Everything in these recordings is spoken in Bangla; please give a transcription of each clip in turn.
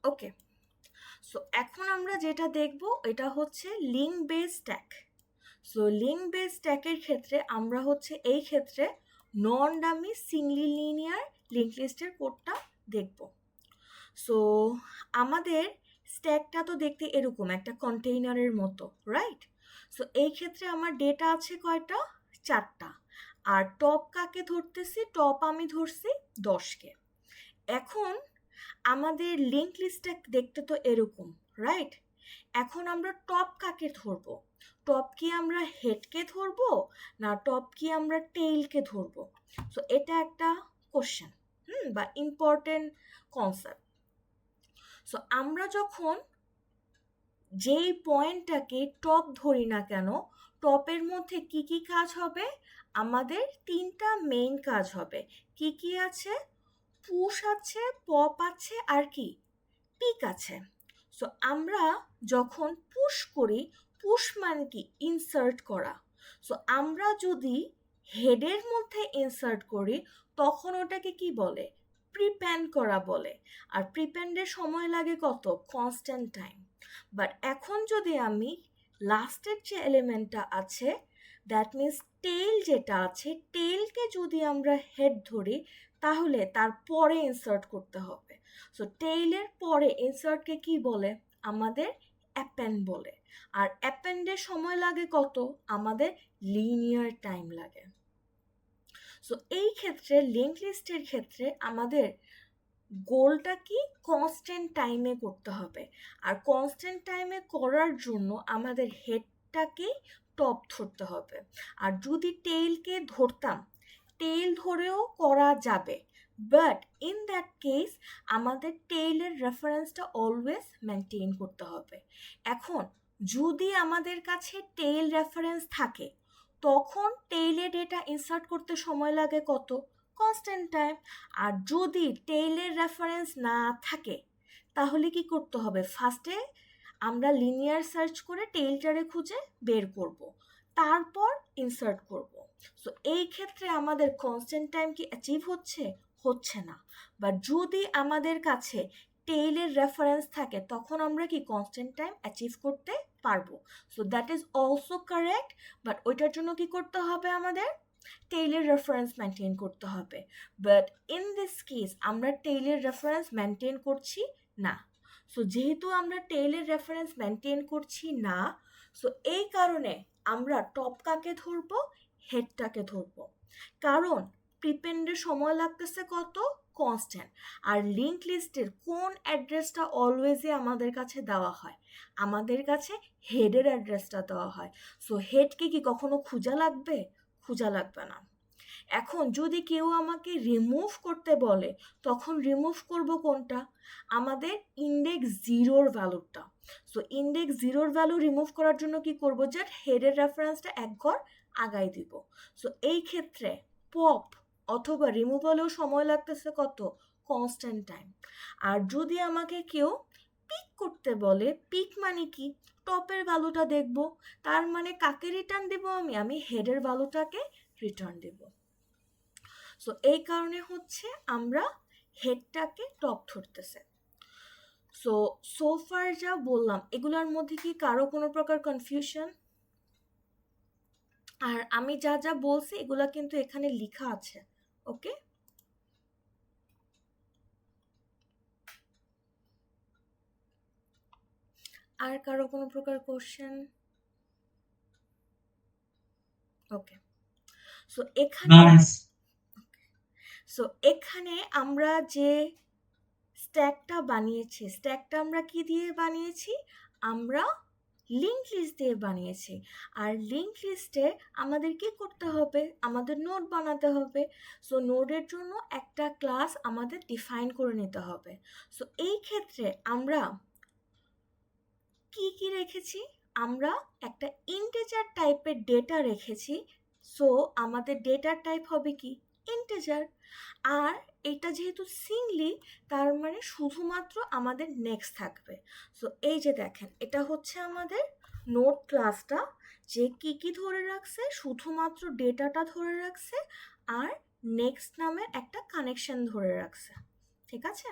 ওকে, সো এখন আমরা যেটা দেখব এটা হচ্ছে link base stack. So link base স্ট্যাকের ক্ষেত্রে আমরা হচ্ছে এই ক্ষেত্রে নন ডামি সিঙ্গলি লিনিয়ার লিঙ্ক লিস্টের কোডটা দেখব। সো আমাদের স্ট্যাকটা তো দেখতে এরকম একটা কন্টেইনারের মতো, রাইট? সো এই ক্ষেত্রে আমার ডেটা আছে কয়টা? 4টা। আর টপ কাকে ধরতেছি? টপ আমি ধরছি 10কে। এখন আমাদের লিঙ্ক লিস্টটা দেখতে তো এরকম, রাইট? এখন আমরা টপ কাকে ধরবো? টপ কি আমরা হেডকে ধরবো, না টপ কি আমরা টেইলকে ধরবো? সো এটা একটা কোশ্চেন, বা ইম্পর্টেন্ট কনসেপ্ট। সো আমরা যখন যেই পয়েন্টটাকে টপ ধরি না কেন, টপের মধ্যে কি কি কাজ হবে? আমাদের 3টা মেইন কাজ হবে। কি কি আছে? পুশ আছে, পপ আছে, আর কি? পিক আছে। সো আমরা যখন পুশ করি, পুশ মানে কি? ইনসার্ট করা। সো আমরা যদি হেডের মধ্যে ইনসার্ট করি তখন ওটাকে কি বলে? প্রিপ্যান্ড করা বলে। আর প্রিপ্যান্ডের সময় লাগে কত? Constant time. বাট এখন যদি আমি লাস্টের যে এলিমেন্টটা আছে, দ্যাট মিন্স টেইল যেটা আছে, টেইলকে যদি আমরা হেড ধরি তাহলে তার পরে ইনসার্ট করতে হবে। সো টেইলের পরে ইনসার্টকে কি বলে? আমাদের অ্যাপেন্ড বলে। আর অ্যাপেন্ডের সময় লাগে কত? আমাদের লিনিয়ার টাইম লাগে। সো এই ক্ষেত্রে লিঙ্ক লিস্টের ক্ষেত্রে আমাদের গোলটা কি? কনস্ট্যান্ট টাইমে করতে হবে। আর কনস্ট্যান্ট টাইমে করার জন্য আমাদের হেডটাকেই টপ ধরতে হবে। আর যদি টেইলকে ধরতাম, টেইল ধরেও করা যাবে, বাট ইন দ্যাট কেস আমাদের টেইলের রেফারেন্সটা অলওয়েজ মেনটেন করতে হবে। এখন যদি আমাদের কাছে টেইল রেফারেন্স থাকে তখন টেইলে ডেটা ইনসার্ট করতে সময় লাগে কত? Constant time. আর যদি টেইলের রেফারেন্স না থাকে তাহলে কি করতে হবে? ফার্স্টে আমরা লিনিয়ার সার্চ করে টেইলটারে খুঁজে বের করব, তারপর ইনসার্ট করব। সো এই ক্ষেত্রে আমাদের কনস্ট্যান্ট টাইম কি অ্যাচিভ হচ্ছে? হচ্ছে না। বাট যদি আমাদের কাছে টেইলের রেফারেন্স থাকে তখন আমরা কি কনস্ট্যান্ট টাইম অ্যাচিভ করতে পারবো। So that is also correct. But ওইটার জন্য কি করতে হবে? আমাদের টেইলের রেফারেন্স মেনটেন করতে হবে। বাট ইন দিস কেস আমরা টেইলের রেফারেন্স মেনটেন করছি না। সো যেহেতু আমরা টেইলের রেফারেন্স মেনটেন করছি না, সো এই কারণে আমরা টপ কাকে ধরবো? হেডটাকে ধরবো। কারণ প্রিপেন্ডের সময় লাগতেছে কত? কনস্ট্যান্ট। আর লিঙ্ক লিস্টের কোন অ্যাড্রেসটা অলওয়েজই আমাদের কাছে দেওয়া হয়? আমাদের কাছে হেডের অ্যাড্রেসটা দেওয়া হয়। সো হেডকে কি কখনো খোঁজা লাগবে? খোঁজা লাগবে না। এখন যদি কেউ আমাকে রিমুভ করতে বলে তখন রিমুভ করব কোনটা? আমাদের ইন্ডেক্স জিরোর ভ্যালুটা। সো ইন্ডেক্স জিরোর ভ্যালু রিমুভ করার জন্য কি করব? জাস্ট হেডের রেফারেন্সটা এক ঘর আগাই দিব। সো এই ক্ষেত্রে পপ অথবা রিমুভালেও সময় লাগতেছে কত? Constant time. আর যদি আমাকে কেউ পিক করতে বলে, পিক মানে কি? টপের ভ্যালুটা দেখব। তার মানে কাকে রিটার্ন দেব? আমি হেডের ভ্যালুটাকে রিটার্ন দেব। সো এই কারণে হচ্ছে আমরা হেডটাকে টপ ধরতেছে। সো ফার যা বললাম এগুলোর মধ্যে কি কারো কোনো প্রকার কনফিউশন? আর আমি যা যা বলছি এগুলা কিন্তু এখানে লেখা আছে, ওকে? আর কারো কোনো প্রকার কোশ্চেন? ওকে, সো এখানে আমরা যে স্ট্যাকটা বানিয়েছি, স্ট্যাকটা আমরা কি দিয়ে বানিয়েছি? আমরা লিঙ্ক লিস্ট দিয়ে বানিয়েছি। আর লিঙ্ক লিস্টে আমাদের কি করতে হবে? আমাদের নোড বানাতে হবে। সো নোডের জন্য একটা ক্লাস আমাদের ডিফাইন করে নিতে হবে। সো এই ক্ষেত্রে আমরা কি কি রেখেছি? আমরা একটা ইন্টিজার টাইপের ডেটা রেখেছি। সো আমাদের ডেটার টাইপ হবে কি? ইন্টিজার। আর এটা যেহেতু সিঙ্গলি তার মানে শুধুমাত্র আমাদের নেক্সট থাকবে। সো এই যে দেখেন এটা হচ্ছে আমাদের নোড ক্লাসটা, যে কি কি ধরে রাখছে? শুধুমাত্র ডেটাটা ধরে রাখছে আর নেক্সট নামের একটা কানেকশন ধরে রাখছে। ঠিক আছে?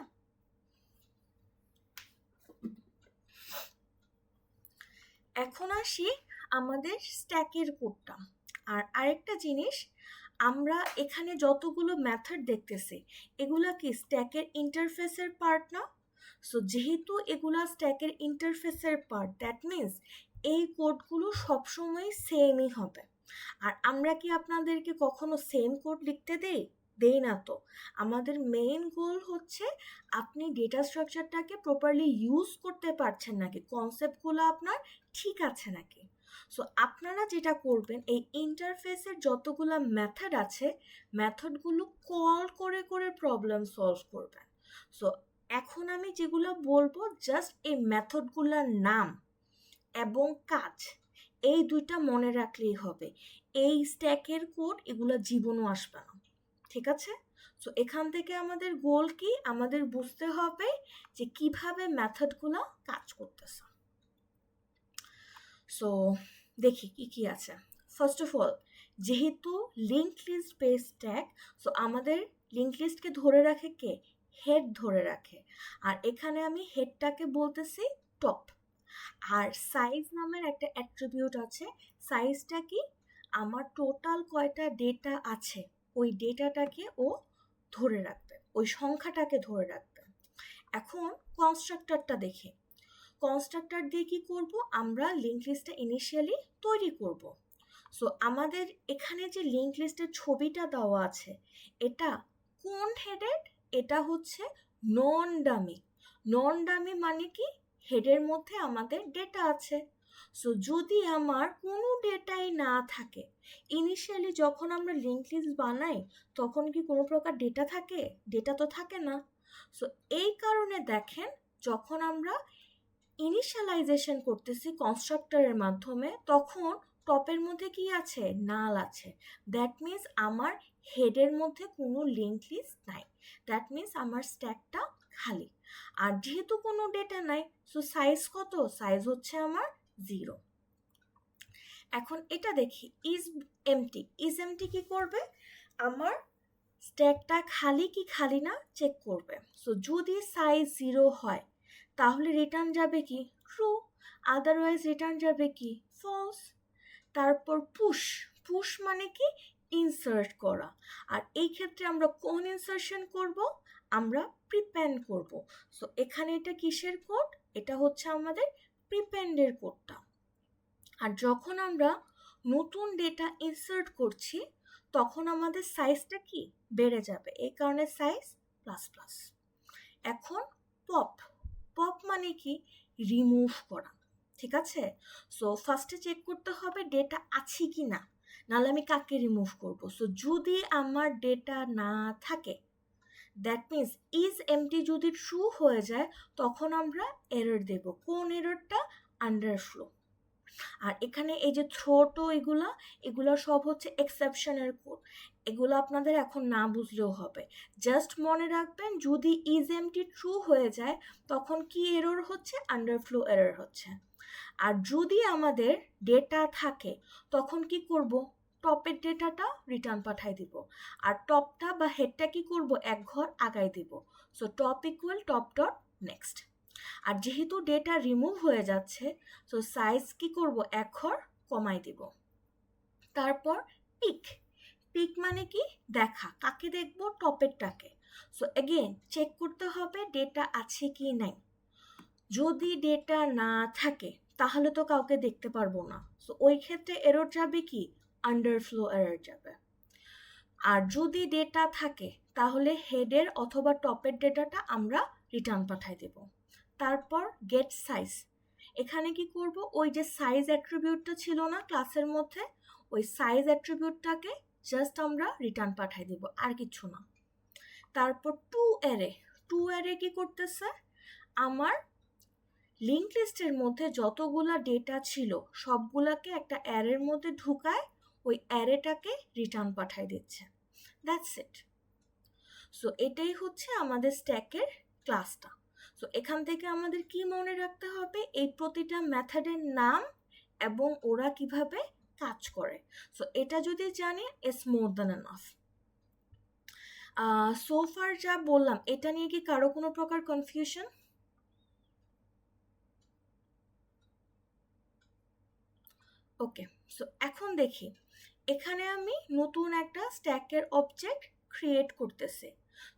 এখন আসি আমাদের স্ট্যাকের কোডটা। আর আরেকটা জিনিস, আমরা এখানে যতগুলো মেথড দেখতেছি এগুলা কি স্ট্যাকের ইন্টারফেসের পার্ট না? সো যেহেতু এগুলা স্ট্যাকের ইন্টারফেসের পার্ট, দ্যাট মিন্স এই কোডগুলো সবসময় সেমই হবে। আর আমরা কি আপনাদেরকে কখনো সেম কোড লিখতে দেই না তো। আমাদের মেইন গোল হচ্ছে আপনি ডেটা স্ট্রাকচারটাকে প্রপারলি ইউজ করতে পারছেন নাকি, কনসেপ্টগুলো আপনার ঠিক আছে নাকি। সো আপনারা যেটা করবেন, এই ইন্টারফেসের যতগুলো মেথড আছে মেথডগুলো কল করে করে প্রবলেম সলভ করবেন। সো এখন আমি যেগুলো বলবো জাস্ট এই মেথডগুলোর নাম এবং কাজ, এই দুইটা মনে রাখলেই হবে। এই স্ট্যাকের কোড এগুলো জীবনও আসবে না, ঠিক আছে? সো এখান থেকে আমাদের গোল কি, আমাদের বুঝতে হবে যে কিভাবে মেথডগুলো কাজ করতেছে। সো দেখি কি কি আছে। ফার্স্ট অফ অল, যেহেতু link list base stack, so আমাদের লিঙ্ক লিস্টকে ধরে রাখে কে? হেড ধরে রাখে। আর এখানে আমি হেডটাকে বলতেছি টপ। আর সাইজ নামের একটা অ্যাট্রিবিউট আছে। সাইজটা কি? আমার টোটাল কয়টা ডেটা আছে ওই ডেটাটাকে ও ধরে রাখবে, ওই সংখ্যাটাকে ধরে রাখবে। এখন কনস্ট্রাক্টরটা দেখে, কনস্ট্রাক্টর দিয়ে কি করব, আমরা লিঙ্ক লিস্টটা ইনিশিয়ালি তৈরি করব। সো আমাদের এখানে যে লিঙ্ক লিস্টের ছবিটা দেওয়া আছে এটা কোন হেডেড? এটা হচ্ছে নন ডামি। নন ডামি মানে কি? হেডের মধ্যে আমাদের ডেটা আছে। সো যদি আমার কোনো ডেটাই না থাকে, ইনিশিয়ালি যখন আমরা লিঙ্ক লিস্ট বানাই তখন কি কোনো প্রকার ডেটা থাকে? ডেটা তো থাকে না। সো এই কারণে দেখেন, যখন আমরা ইনিশিয়ালাইজেশন করতেছি কনস্ট্রাক্টরের মাধ্যমে তখন টপের মধ্যে কি আছে? নাল আছে। দ্যাট মিন্স আমার হেডের মধ্যে কোনো লিঙ্ক লিস্ট নাই। দ্যাট মিন্স আমার স্ট্যাকটা খালি। আর যেহেতু কোনো ডেটা নাই, সো সাইজ কত? সাইজ হচ্ছে আমার 0। এখন এটা দেখি, ইজ এমটি। ইজ এমটি কি করবে? আমার স্ট্যাকটা খালি কি খালি না চেক করবে। সো যদি সাইজ 0 হয় তাহলে রিটার্ন যাবে কি? ট্রু। আদারওয়াইজ রিটার্ন যাবে কি? ফলস। তারপর পুশ। পুশ মানে কি? ইনসার্ট করা। আর এই ক্ষেত্রে আমরা কোন ইনসার্শন করব? আমরা প্রিপেন্ড করব। সো এখানে এটা কিসের কোড? এটা হচ্ছে আমাদের প্রিপেন্ডের কোডটা। আর যখন আমরা নতুন ডেটা ইনসার্ট করছি তখন আমাদের সাইজটা কি? বেড়ে যাবে, এই কারণে সাইজ প্লাস প্লাস। এখন পপ। পপ মানে কি? রিমুভ করা, ঠিক আছে? সো ফার্স্টে চেক করতে হবে ডেটা আছে কি না, নাহলে আমি কাকে রিমুভ করব। সো যদি আমার ডেটা না থাকে, দ্যাট মিন্স ইজ এমটি যদি ট্রু হয়ে যায় তখন আমরা এরর দেব। কোন এররটা? আন্ডারফ্লো। আর এখানে এই যে ছোট এগুলো সব হচ্ছে এক্সেপশনের কোড। এগুলো আপনাদের এখন না বুঝলেও হবে, জাস্ট মনে রাখবেন যদি ইজ এমটি ট্রু হয়ে যায় তখন কি এরর হচ্ছে? আন্ডারফ্লো এরর হচ্ছে। আর যদি আমাদের ডেটা থাকে তখন কি করব? টপের ডেটাটা রিটার্ন পাঠাই দিব। আর টপটা বা হেডটা কি করব? এক ঘর আগাই দিব। So top equal top dot next. আর যেহেতু ডেটা রিমুভ হয়ে যাচ্ছে সো সাইজ কি করব? এক ঘর কমাই দিব। তারপর পিক। পিক মানে কি? দেখা। কাকে দেখব? টপেরটাকে। সো এগেইন চেক করতে হবে ডেটা আছে কি নাই। যদি ডেটা না থাকে তাহলে তো কাউকে দেখতে পারবো না। সো ওই ক্ষেত্রে এরর যাবে কি? আন্ডারফ্লো এরর যাবে। আর যদি ডেটা থাকে তাহলে হেডের অথবা টপের ডেটাটা আমরা রিটার্ন পাঠাই দেব। তারপর গেট সাইজ। এখানে কি করব? ওই যে সাইজ অ্যাট্রিবিউটটা ছিল না ক্লাসের মধ্যে, ওই সাইজ অ্যাট্রিবিউটটাকে জাস্ট আমরা রিটার্ন পাঠাই দেব, আর কিছু না। তারপর টু অ্যারে। টু অ্যারে কি করতেছে? আমার লিঙ্ক লিস্টের মধ্যে যতগুলা ডেটা ছিল সবগুলাকে একটা অ্যারের মধ্যে ঢুকায় ওই অ্যারেটাকে রিটার্ন পাঠাই দিচ্ছে। That's it. সো এটাই হচ্ছে আমাদের স্ট্যাকের ক্লাসটা। সো এখান থেকে আমাদের কি মনে রাখতে হবে? এই প্রতিটা মেথডের নাম এবং ওরা কিভাবে কাজ করে। সো এটা যদি জানি it's more than enough. So far যা বললাম এটা নিয়ে কি কারো কোনো প্রকার কনফিউশন? ওকে, সো এখন দেখি এখানে আমি নতুন একটা স্ট্যাকের অবজেক্ট ক্রিয়েট করতেছি।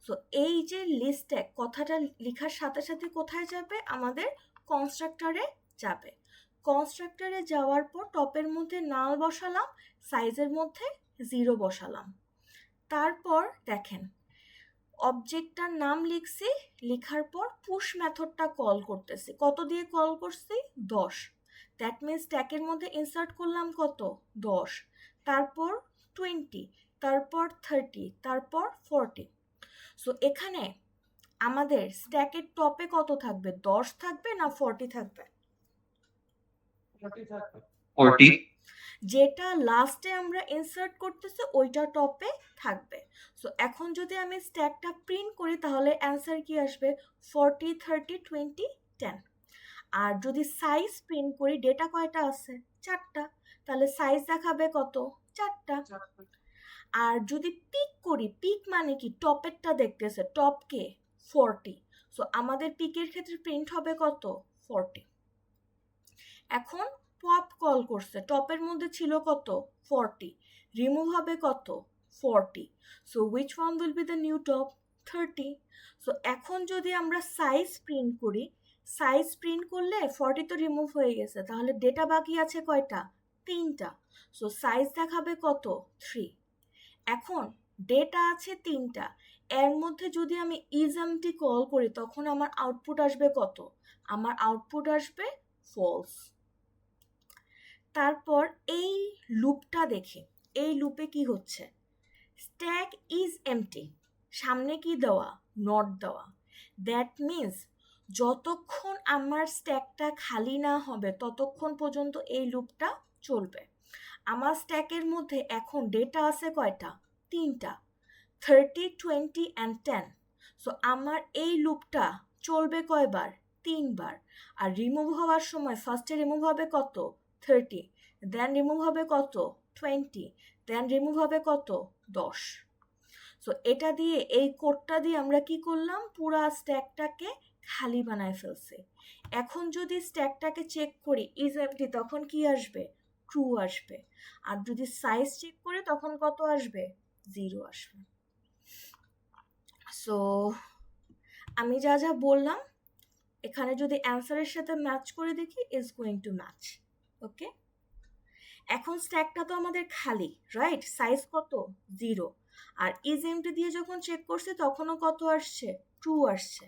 সো এই যে লিস্ট স্ট্যাক কথাটা লেখার সাথে সাথে কোথায় যাবে? আমাদের কনস্ট্রাক্টরে যাবে। কনস্ট্রাক্টরে যাওয়ার পর টপের মধ্যে নাল বসালাম, সাইজের মধ্যে 0 বসালাম। তারপর দেখেন অবজেক্টটার নাম লিখছি, লেখার পর পুশ মেথডটা কল করতেছি। কত দিয়ে কল করছি? 10। দ্যাট মিনস স্ট্যাকের মধ্যে ইনসার্ট করলাম কত? 10। তারপর 20, তারপর 30, তারপর 40। সো এখানে আমাদের স্ট্যাকের টপে কত থাকবে? 10 থাকবে না 40 থাকবে? 40। যেটা লাস্টে আমরা ইনসার্ট করতেছি ওইটা টপে থাকবে। সো এখন যদি আমি স্ট্যাকটা প্রিন্ট করি তাহলে অ্যান্সার কি আসবে? 40, 30, 20, 10। আর যদি সাইজ প্রিন্ট করি, ডেটা কয়টা আছে? 4টা, তাহলে সাইজ দেখাবে কত? 4টা। আর যদি পিক করি, পিক মানে কি? টপেরটা দেখতেছে, টপকে 40। সো আমাদের পিকের ক্ষেত্রে প্রিন্ট হবে কত? 40। এখন পপ কল করছে, টপের মধ্যে ছিল কত? 40। রিমুভ হবে কত? 40। So which one will be the new top? 30। So এখন যদি আমরা সাইজ প্রিন্ট করি, সাইজ প্রিন্ট করলে 40 তো রিমুভ হয়ে গেছে, তাহলে ডেটা বাকি আছে কয়টা? 3টা। সো সাইজ দেখাবে কত? 3। এখন ডেটা আছে 3টা, এর মধ্যে যদি আমি ইজএমটি কল করি তখন আমার আউটপুট আসবে কত? আমার আউটপুট আসবে ফলস। তারপর এই লুপটা দেখি, এই লুপে কি হচ্ছে? স্ট্যাক ইজ এমটি, সামনে কি দেওয়া? নট দেওয়া। দ্যাট মিনস যতক্ষণ আমার স্ট্যাকটা খালি না হবে ততক্ষণ পর্যন্ত এই লুপটা চলবে। আমার স্ট্যাকের মধ্যে এখন ডেটা আছে কয়টা? 3টা, 30, 20 and 10। সো আমার এই লুপটা চলবে কয়বার? 3বার। আর রিমুভ হওয়ার সময় ফার্স্টে রিমুভ হবে কত? 30, দেন রিমুভ হবে কত? 20, দেন রিমুভ হবে কত? 10। সো এটা দিয়ে, এই কোডটা দিয়ে আমরা কি করলাম? পুরা স্ট্যাকটাকে খালি বানায় ফেলছি। এখন যদি স্ট্যাকটাকে চেক করি ইজ এমটি, তখন কি আসবে? ট্রু আসবে। আর যদি সাইজ চেক করি তখন কত আসবে? 0 আসবে। সো আমি যা যা বললাম এখানে যদি অ্যান্সারের সাথে ম্যাচ করে দেখি, ইজ গোয়িং টু ম্যাচ। ওকে, এখন স্ট্যাকটা তো আমাদের খালি, রাইট? সাইজ কত? 0। আর ইজ এমটি দিয়ে যখন চেক করছি তখনও কত আসছে? ট্রু আসছে।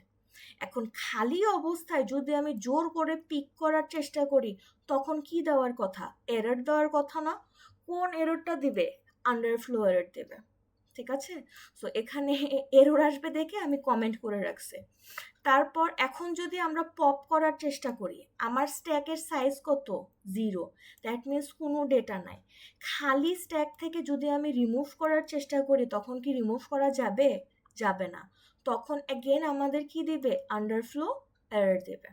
এখন খালি অবস্থায় যদি আমি জোর করে পিক করার চেষ্টা করি তখন কি দেওয়ার কথা? এরর দেওয়ার কথা না? কোন এররটা দিবে? আন্ডারফ্লো এরর দেবে। ঠিক আছে, সো এখানে এরর আসবে দেখে আমি কমেন্ট করে রাখছি। তারপর এখন যদি আমরা পপ করার চেষ্টা করি, আমার স্ট্যাকের সাইজ কত? 0। দ্যাট মিনস কোনো ডেটা নাই। খালি স্ট্যাক থেকে যদি আমি রিমুভ করার চেষ্টা করি তখন কি রিমুভ করা যাবে? যাবে না। তখন অ্যাগেন আমাদের কি দিবে? আন্ডারফ্লো এরর দেবে।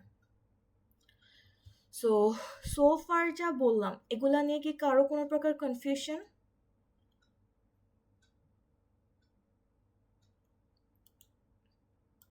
সো ফার যা বললাম এগুলা নিয়ে কি কারো কোনো প্রকার কনফিউশন?